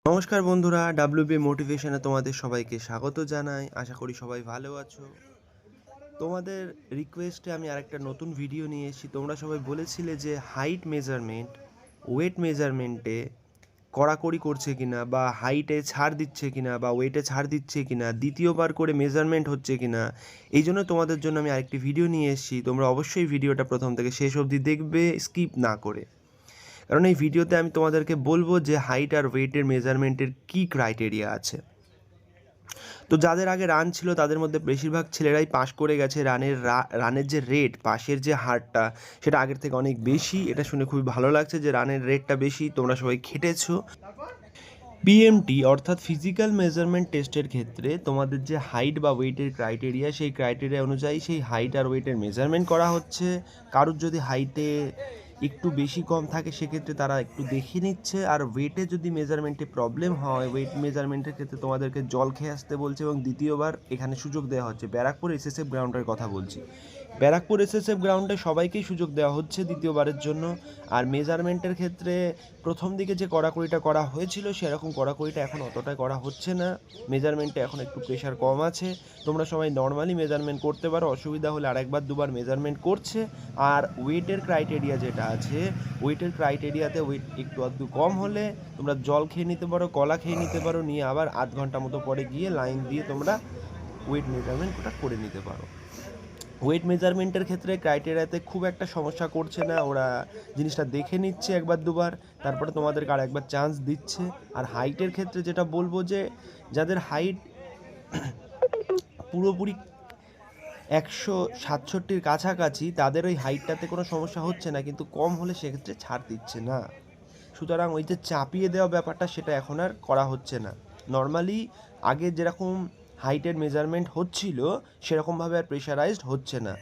নমস্কার বন্ধুরা, ডাব্লিউবি মোটিভেশনে তোমাদের সবাইকে স্বাগত জানাই। আশা করি সবাই ভালো আছো। তোমাদের রিকোয়েস্টে আমি আরেকটা নতুন ভিডিও নিয়ে এসেছি। তোমরা সবাই বলেছিলে যে হাইট মেজারমেন্ট, ওয়েট মেজারমেন্টে কড়াকড়ি করছে কিনা, বা হাইটে ছাড় দিচ্ছে কিনা, বা ওয়েটে ছাড় দিচ্ছে কিনা, দ্বিতীয়বার করে মেজারমেন্ট হচ্ছে কিনা। এই জন্য তোমাদের জন্য আমি আরেকটি ভিডিও নিয়ে এসেছি। তোমরা অবশ্যই ভিডিওটা প্রথম থেকে শেষ অবধি দেখবে, স্কিপ না করে। কারণ এই ভিডিওতে আমি তোমাদেরকে বলবো যে হাইট আর ওয়েটের মেজারমেন্টের কী ক্রাইটেরিয়া আছে। তো যাদের আগে রান ছিল তাদের মধ্যে বেশিরভাগ ছেলেরাই পাস করে গেছে। রানের যে রেট, পাসের যে হারটা, সেটা আগের থেকে অনেক বেশি। এটা শুনে খুবই ভালো লাগছে যে রানের রেটটা বেশি, তোমরা সবাই খেটেছো। পিএমটি অর্থাৎ ফিজিক্যাল মেজারমেন্ট টেস্টের ক্ষেত্রে তোমাদের যে হাইট বা ওয়েটের ক্রাইটেরিয়া, সেই ক্রাইটেরিয়া অনুযায়ী সেই হাইট আর ওয়েটের মেজারমেন্ট করা হচ্ছে। কারোর যদি হাইটে একটু বেশি কম থাকে সেক্ষেত্রে তারা একটু দেখে নিচ্ছে। আর ওয়েটে যদি মেজারমেন্টে প্রবলেম হয়, ওয়েট মেজারমেন্টের ক্ষেত্রে তোমাদেরকে জল খেয়ে আসতে বলছে। এবং দ্বিতীয়বার এখানে সুযোগ দেওয়া হচ্ছে। ব্যারাকপুর এসএসএফ গ্রাউন্ডের কথা বলছি। ব্যারাকপুর এসএসএফ গ্রাউন্ডে সবাইকেই সুযোগ দেওয়া হচ্ছে দ্বিতীয়বারের জন্য। আর মেজারমেন্টের ক্ষেত্রে প্রথম দিকে যে কড়াকড়িটা করা হয়েছিল সেরকম কড়াকড়িটা এখন অতটা করা হচ্ছে না। মেজারমেন্টে এখন একটু প্রেশার কম আছে। তোমরা সবাই নর্মালি মেজারমেন্ট করতে পারো, অসুবিধা হলে আরেকবার দুবার মেজারমেন্ট করছে। আর ওয়েটের ক্রাইটেরিয়া যেটা আছে, ওয়েটের ক্রাইটেরিয়াতে ওয়েট একটু আধটু কম হলে তোমরা জল খেয়ে নিতে পারো, কলা খেয়ে নিতে পারো, নিয়ে আবার আধ ঘন্টা মতো পরে গিয়ে লাইন দিয়ে তোমরা ওয়েট মেজারমেন্ট ওটা করে নিতে পারো। ওয়েট মেজারমেন্টের ক্ষেত্রে ক্রাইটেরিয়াতে খুব একটা সমস্যা করছে না। ওরা জিনিসটা দেখে নিচ্ছে একবার দুবার, তারপরে তোমাদেরকে আর একবার চান্স দিচ্ছে। আর হাইটের ক্ষেত্রে যেটা বলবো, যে যাদের হাইট পুরোপুরি 167-র কাছাকাছি, তাদের ওই হাইটটাতে কোনো সমস্যা হচ্ছে না, কিন্তু কম হলে সেক্ষেত্রে ছাড় দিচ্ছে না। সুতরাং ওই যে চাপিয়ে দেওয়া ব্যাপারটা, সেটা এখন আর করা হচ্ছে না। নর্মালি আগে যেরকম হাইটের মেজারমেন্ট হচ্ছিল সেরকমভাবে আর প্রেশারাইজড হচ্ছে না।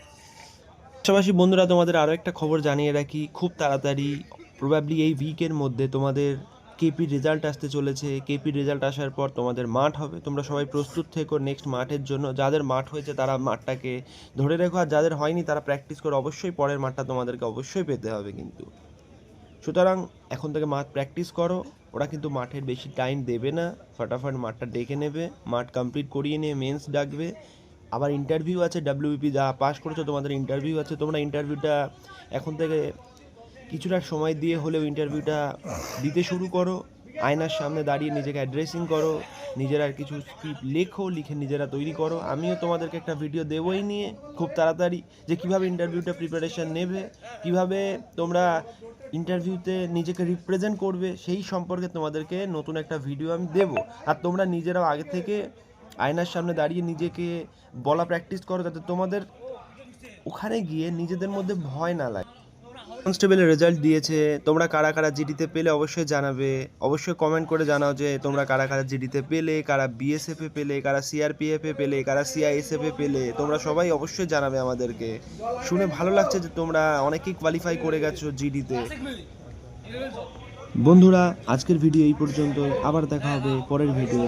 পাশাপাশি বন্ধুরা, তোমাদের আরও একটা খবর জানিয়ে রাখি, খুব তাড়াতাড়ি প্রবাবলি এই উইকের মধ্যে তোমাদের কেপির রেজাল্ট আসতে চলেছে। কেপির রেজাল্ট আসার পর তোমাদের মাঠ হবে। তোমরা সবাই প্রস্তুত থেকো নেক্সট মাঠের জন্য। যাদের মাঠ হয়েছে তারা মাঠটাকে ধরে রেখো, আর যাদের হয়নি তারা প্র্যাকটিস করে অবশ্যই পরের মাঠটা তোমাদেরকে অবশ্যই পেতে হবে কিন্তু। সুতরাং এখন থেকে মাঠ প্র্যাকটিস করো। ওরা কিন্তু মাঠের বেশি টাইম দেবে না, ফটাফট মাঠটা ডেকে নেবে, মাঠ কমপ্লিট করিয়ে নিয়ে মেন্স ডাকবে। আবার ইন্টারভিউ আছে, ডাব্লিউবিপি যা পাস করেছো তোমাদের ইন্টারভিউ আছে। তোমরা ইন্টারভিউটা এখন থেকে কিছুটা সময় দিয়ে হলেও ইন্টারভিউটা দিতে শুরু করো। আয়নার সামনে দাঁড়িয়ে নিজেকে অ্যাড্রেসিং করো, নিজেরা কিছু স্ক্রিপ্ট লেখো, লিখে নিজেরা তৈরি করো। আমিও তোমাদেরকে একটা ভিডিও দেবই নিয়ে খুব তাড়াতাড়ি, যে কীভাবে ইন্টারভিউটা প্রিপারেশান নেবে, কীভাবে তোমরা ইন্টারভিউতে নিজেকে রিপ্রেজেন্ট করবে, সেই সম্পর্কে তোমাদেরকে নতুন একটা ভিডিও আমি দেবো। আর তোমরা নিজেরাও আগে থেকে আয়নার সামনে দাঁড়িয়ে নিজেকে বলা প্র্যাকটিস করো, যাতে তোমাদের ওখানে গিয়ে নিজেদের মধ্যে ভয় না লাগে। কনস্টেবলের রেজাল্ট দিয়েছে, তোমরা কারা কারা জিডিতে পেলে অবশ্যই জানাবে। অবশ্যই কমেন্ট করে জানাও যে তোমরা কারা কারা জিডিতে পেলে, কারা বিএসএফে পেলে, কারা সিআরপিএফে পেলে, কারা সিআইএসএফে পেলে। তোমরা সবাই অবশ্যই জানাবে আমাদেরকে। শুনে ভালো লাগছে যে তোমরা অনেকেই কোয়ালিফাই করে গেছো জিডিতে। বন্ধুরা, আজকের ভিডিও এই পর্যন্ত। আবার দেখা হবে পরের ভিডিও।